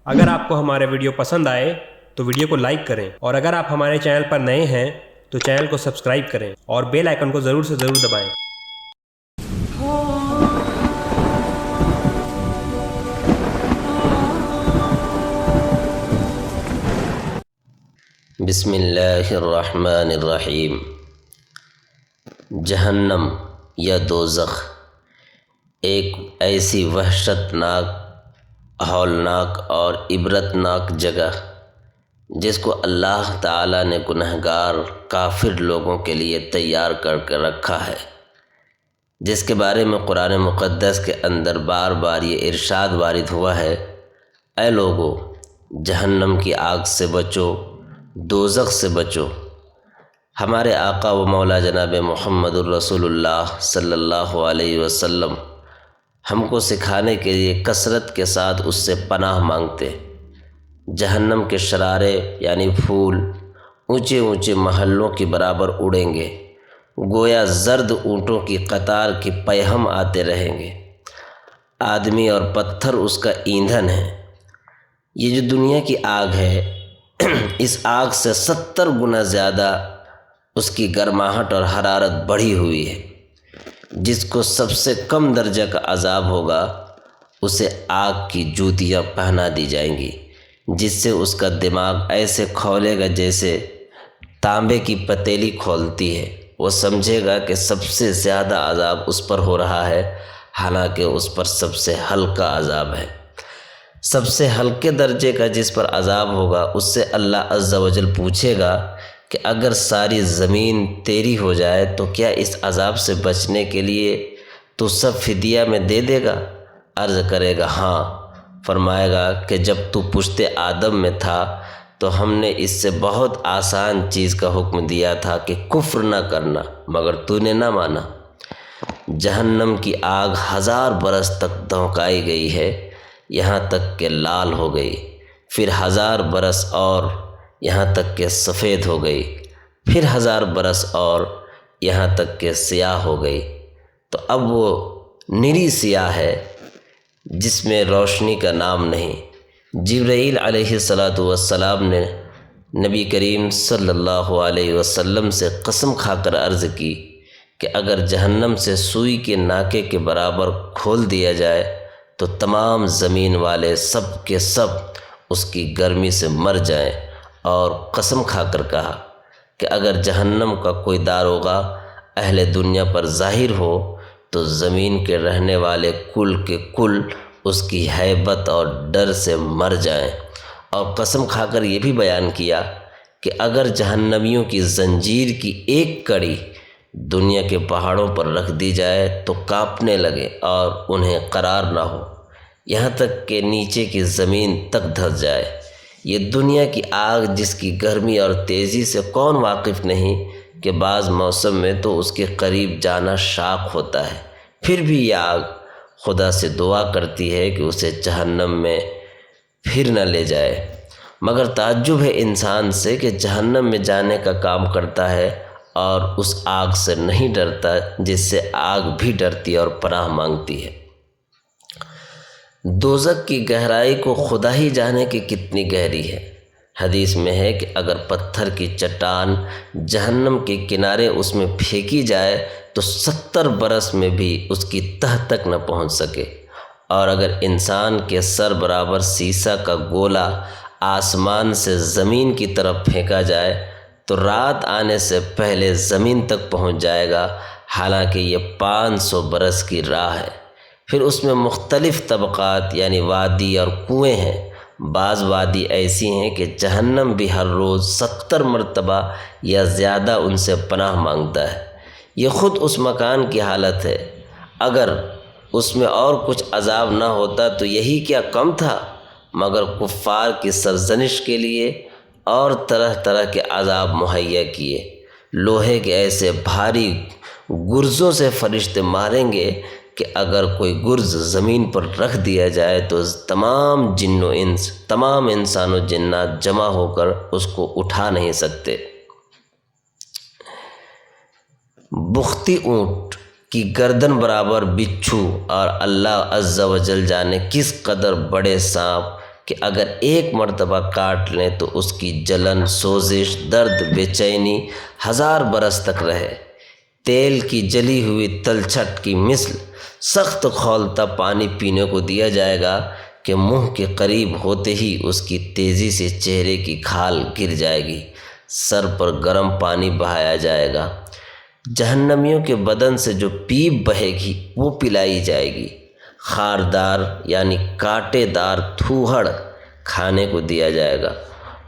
اگر آپ کو ہمارے ویڈیو پسند آئے تو ویڈیو کو لائک کریں، اور اگر آپ ہمارے چینل پر نئے ہیں تو چینل کو سبسکرائب کریں اور بیل آئیکن کو ضرور سے ضرور دبائیں۔ بسم اللہ الرحمن الرحیم۔ جہنم یا دوزخ ایک ایسی وحشت ناک، ہولناک اور عبرتناک جگہ جس کو اللہ تعالیٰ نے گنہگار کافر لوگوں کے لیے تیار کر کے رکھا ہے، جس کے بارے میں قرآن مقدس کے اندر بار بار یہ ارشاد وارد ہوا ہے، اے لوگو جہنم کی آگ سے بچو، دوزخ سے بچو۔ ہمارے آقا و مولا جناب محمد الرسول اللہ صلی اللہ علیہ وسلم ہم کو سکھانے کے لیے کثرت کے ساتھ اس سے پناہ مانگتے۔ جہنم کے شرارے یعنی پھول اونچے اونچے محلوں کے برابر اڑیں گے، گویا زرد اونٹوں کی قطار کی پیہم آتے رہیں گے۔ آدمی اور پتھر اس کا ایندھن ہے۔ یہ جو دنیا کی آگ ہے، اس آگ سے 70 گنا زیادہ اس کی گرماہٹ اور حرارت بڑھی ہوئی ہے۔ جس کو سب سے کم درجہ کا عذاب ہوگا اسے آگ کی جوتیاں پہنا دی جائیں گی، جس سے اس کا دماغ ایسے کھولے گا جیسے تانبے کی پتیلی کھولتی ہے۔ وہ سمجھے گا کہ سب سے زیادہ عذاب اس پر ہو رہا ہے، حالانکہ اس پر سب سے ہلکا عذاب ہے۔ سب سے ہلکے درجے کا جس پر عذاب ہوگا اس سے اللہ عز و جل پوچھے گا کہ اگر ساری زمین تیری ہو جائے تو کیا اس عذاب سے بچنے کے لیے تو سب فدیہ میں دے دے گا؟ عرض کرے گا ہاں۔ فرمائے گا کہ جب تو پشت آدم میں تھا تو ہم نے اس سے بہت آسان چیز کا حکم دیا تھا کہ کفر نہ کرنا، مگر تو نے نہ مانا۔ جہنم کی آگ 1000 برس تک دھونکائی گئی ہے، یہاں تک کہ لال ہو گئی، پھر 1000 برس اور یہاں تک کہ سفید ہو گئی، پھر 1000 برس اور یہاں تک کہ سیاہ ہو گئی۔ تو اب وہ نری سیاہ ہے جس میں روشنی کا نام نہیں۔ جبرائیل علیہ السلام نے نبی کریم صلی اللہ علیہ وسلم سے قسم کھا کر عرض کی کہ اگر جہنم سے سوئی کے ناکے کے برابر کھول دیا جائے تو تمام زمین والے سب کے سب اس کی گرمی سے مر جائیں، اور قسم کھا کر کہا کہ اگر جہنم کا کوئی داروغہ اہل دنیا پر ظاہر ہو تو زمین کے رہنے والے کل کے کل اس کی ہیبت اور ڈر سے مر جائیں، اور قسم کھا کر یہ بھی بیان کیا کہ اگر جہنمیوں کی زنجیر کی ایک کڑی دنیا کے پہاڑوں پر رکھ دی جائے تو کانپنے لگے اور انہیں قرار نہ ہو، یہاں تک کہ نیچے کی زمین تک دھس جائے۔ یہ دنیا کی آگ جس کی گرمی اور تیزی سے کون واقف نہیں کہ بعض موسم میں تو اس کے قریب جانا شاق ہوتا ہے، پھر بھی یہ آگ خدا سے دعا کرتی ہے کہ اسے جہنم میں پھر نہ لے جائے۔ مگر تعجب ہے انسان سے کہ جہنم میں جانے کا کام کرتا ہے اور اس آگ سے نہیں ڈرتا جس سے آگ بھی ڈرتی اور پناہ مانگتی ہے۔ دوزخ کی گہرائی کو خدا ہی جانے کہ کتنی گہری ہے۔ حدیث میں ہے کہ اگر پتھر کی چٹان جہنم کے کنارے اس میں پھینکی جائے تو 70 برس میں بھی اس کی تہ تک نہ پہنچ سکے، اور اگر انسان کے سر برابر سیسہ کا گولا آسمان سے زمین کی طرف پھینکا جائے تو رات آنے سے پہلے زمین تک پہنچ جائے گا، حالانکہ یہ 500 برس کی راہ ہے۔ پھر اس میں مختلف طبقات یعنی وادی اور کنویں ہیں۔ بعض وادی ایسی ہیں کہ جہنم بھی ہر روز 70 مرتبہ یا زیادہ ان سے پناہ مانگتا ہے۔ یہ خود اس مکان کی حالت ہے۔ اگر اس میں اور کچھ عذاب نہ ہوتا تو یہی کیا کم تھا، مگر کفار کی سرزنش کے لیے اور طرح طرح کے عذاب مہیا کیے۔ لوہے کے ایسے بھاری گرزوں سے فرشتے ماریں گے کہ اگر کوئی گرز زمین پر رکھ دیا جائے تو تمام جن و انس، تمام انسان و جنات جمع ہو کر اس کو اٹھا نہیں سکتے۔ بختی اونٹ کی گردن برابر بچھو اور اللہ عز و جل جانے کس قدر بڑے سانپ کہ اگر ایک مرتبہ کاٹ لیں تو اس کی جلن، سوزش، درد، بے چینی 1000 برس تک رہے۔ تیل کی جلی ہوئی تلچھٹ کی مثل سخت کھولتا پانی پینے کو دیا جائے گا کہ منہ کے قریب ہوتے ہی اس کی تیزی سے چہرے کی کھال گر جائے گی، سر پر گرم پانی بہایا جائے گا۔ جہنمیوں کے بدن سے جو پیپ بہے گی وہ پلائی جائے گی۔ خاردار یعنی کانٹے دار تھوہڑ کھانے کو دیا جائے گا۔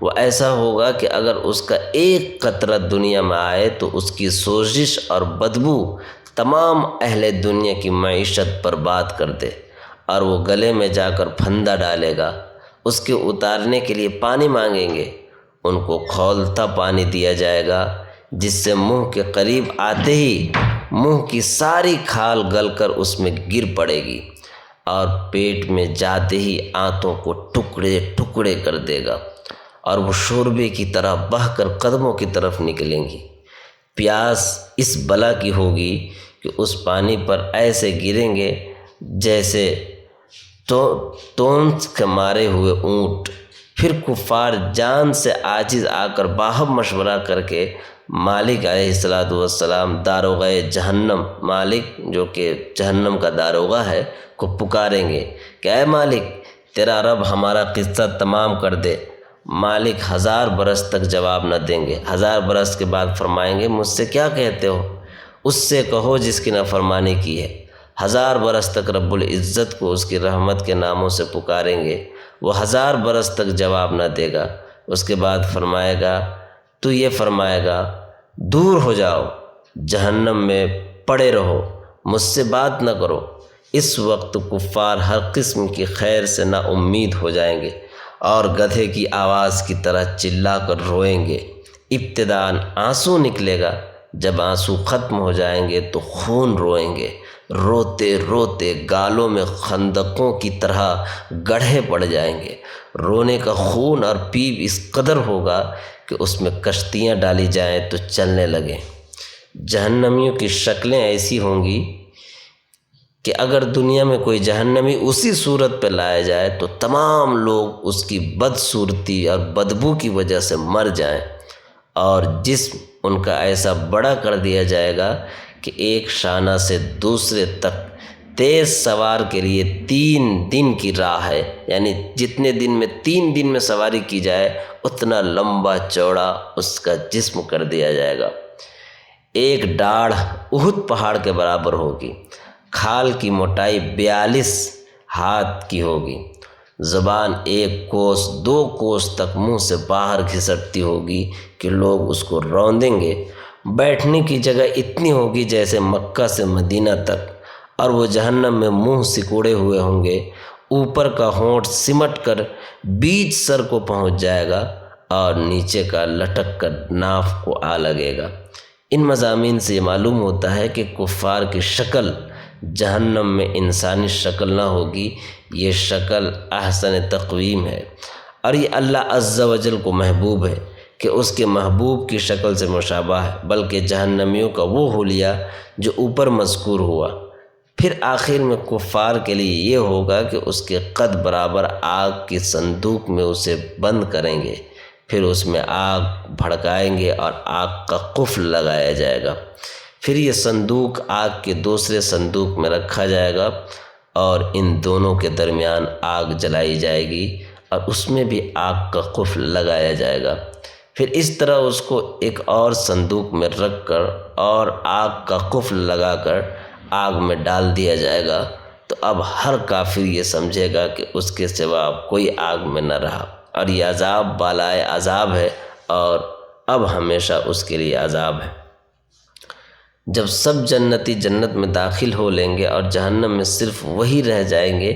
وہ ایسا ہوگا کہ اگر اس کا ایک قطرہ دنیا میں آئے تو اس کی سوزش اور بدبو تمام اہل دنیا کی معیشت برباد کر دے، اور وہ گلے میں جا کر پھندا ڈالے گا۔ اس کے اتارنے کے لیے پانی مانگیں گے، ان کو کھولتا پانی دیا جائے گا، جس سے منہ کے قریب آتے ہی منہ کی ساری کھال گل کر اس میں گر پڑے گی، اور پیٹ میں جاتے ہی آنتوں کو ٹکڑے ٹکڑے کر دے گا، اور وہ شوربے کی طرح بہہ کر قدموں کی طرف نکلیں گی۔ پیاس اس بلا کی ہوگی کہ اس پانی پر ایسے گریں گے جیسے تونس کے مارے ہوئے اونٹ۔ پھر کفار جان سے عاجز آ کر باہم مشورہ کر کے مالک علیہ السلام داروغہ جہنم، مالک جو کہ جہنم کا داروغہ ہے، کو پکاریں گے کہ اے مالک، تیرا رب ہمارا قصہ تمام کر دے۔ مالک 1000 برس تک جواب نہ دیں گے۔ 1000 برس کے بعد فرمائیں گے مجھ سے کیا کہتے ہو؟ اس سے کہو جس کی نافرمانی کی ہے۔ 1000 برس تک رب العزت کو اس کی رحمت کے ناموں سے پکاریں گے، وہ 1000 برس تک جواب نہ دے گا۔ اس کے بعد فرمائے گا، تو یہ فرمائے گا دور ہو جاؤ، جہنم میں پڑے رہو، مجھ سے بات نہ کرو۔ اس وقت کفار ہر قسم کی خیر سے نا امید ہو جائیں گے اور گدھے کی آواز کی طرح چلا کر روئیں گے۔ ابتداءً آنسو نکلے گا، جب آنسو ختم ہو جائیں گے تو خون روئیں گے۔ روتے روتے گالوں میں خندقوں کی طرح گڑھے پڑ جائیں گے۔ رونے کا خون اور پیپ اس قدر ہوگا کہ اس میں کشتیاں ڈالی جائیں تو چلنے لگیں۔ جہنمیوں کی شکلیں ایسی ہوں گی کہ اگر دنیا میں کوئی جہنمی اسی صورت پہ لایا جائے تو تمام لوگ اس کی بدصورتی اور بدبو کی وجہ سے مر جائیں، اور جسم ان کا ایسا بڑا کر دیا جائے گا کہ ایک شانہ سے دوسرے تک تیز سوار کے لیے 3 دن کی راہ ہے، یعنی جتنے دن میں 3 دن میں سواری کی جائے اتنا لمبا چوڑا اس کا جسم کر دیا جائے گا۔ ایک ڈاڑھ احد پہاڑ کے برابر ہوگی۔ کھال کی موٹائی 42 ہاتھ کی ہوگی۔ زبان 1 کوس 2 کوس تک منہ سے باہر گھسٹتی ہوگی کہ لوگ اس کو روندیں گے۔ بیٹھنے کی جگہ اتنی ہوگی جیسے مکہ سے مدینہ تک، اور وہ جہنم میں منہ سکوڑے ہوئے ہوں گے۔ اوپر کا ہونٹ سمٹ کر بیچ سر کو پہنچ جائے گا اور نیچے کا لٹک کر ناف کو آ لگے گا۔ ان مضامین سے یہ معلوم ہوتا ہے کہ کفار کی شکل جہنم میں انسانی شکل نہ ہوگی، یہ شکل احسن تقویم ہے، اور یہ اللہ عز و جل کو محبوب ہے کہ اس کے محبوب کی شکل سے مشابہ ہے، بلکہ جہنمیوں کا وہ حلیہ جو اوپر مذکور ہوا۔ پھر آخر میں کفار کے لیے یہ ہوگا کہ اس کے قد برابر آگ کی صندوق میں اسے بند کریں گے، پھر اس میں آگ بھڑکائیں گے اور آگ کا قفل لگایا جائے گا۔ پھر یہ صندوق آگ کے دوسرے صندوق میں رکھا جائے گا اور ان دونوں کے درمیان آگ جلائی جائے گی اور اس میں بھی آگ کا قفل لگایا جائے گا۔ پھر اس طرح اس کو ایک اور صندوق میں رکھ کر اور آگ کا قفل لگا کر آگ میں ڈال دیا جائے گا، تو اب ہر کافر یہ سمجھے گا کہ اس کے سوا کوئی آگ میں نہ رہا، اور یہ عذاب بالائے عذاب ہے اور اب ہمیشہ اس کے لیے عذاب ہے۔ جب سب جنتی جنت میں داخل ہو لیں گے اور جہنم میں صرف وہی رہ جائیں گے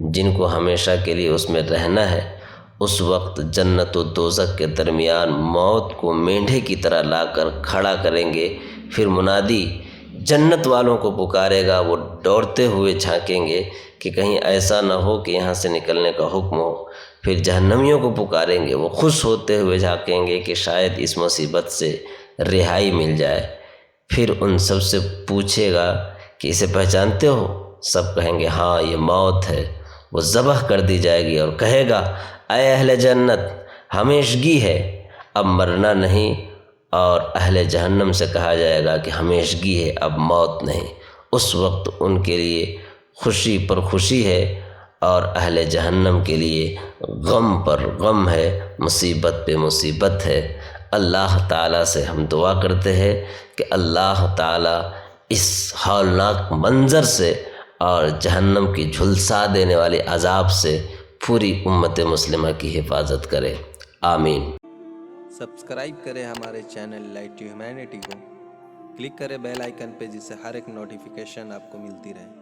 جن کو ہمیشہ کے لیے اس میں رہنا ہے، اس وقت جنت و دوزخ کے درمیان موت کو مینڈھے کی طرح لا کر کھڑا کریں گے۔ پھر منادی جنت والوں کو پکارے گا، وہ دوڑتے ہوئے جھانکیں گے کہ کہیں ایسا نہ ہو کہ یہاں سے نکلنے کا حکم ہو۔ پھر جہنمیوں کو پکاریں گے، وہ خوش ہوتے ہوئے جھانکیں گے کہ شاید اس مصیبت سے رہائی مل جائے۔ پھر ان سب سے پوچھے گا کہ اسے پہچانتے ہو؟ سب کہیں گے ہاں یہ موت ہے۔ وہ ذبح کر دی جائے گی اور کہے گا اے اہل جنت ہمیشگی ہے، اب مرنا نہیں، اور اہل جہنم سے کہا جائے گا کہ ہمیشگی ہے، اب موت نہیں۔ اس وقت ان کے لیے خوشی پر خوشی ہے اور اہل جہنم کے لیے غم پر غم ہے، مصیبت پہ مصیبت ہے۔ اللہ تعالیٰ سے ہم دعا کرتے ہیں کہ اللہ تعالیٰ اس ہولناک منظر سے اور جہنم کی جھلسا دینے والے عذاب سے پوری امت مسلمہ کی حفاظت کرے، آمین۔ سبسکرائب کریں ہمارے چینل لائٹ ٹو ہیومینٹی کو، کلک کریں بیل آئیکن پہ جس سے ہر ایک نوٹیفیکیشن آپ کو ملتی رہے۔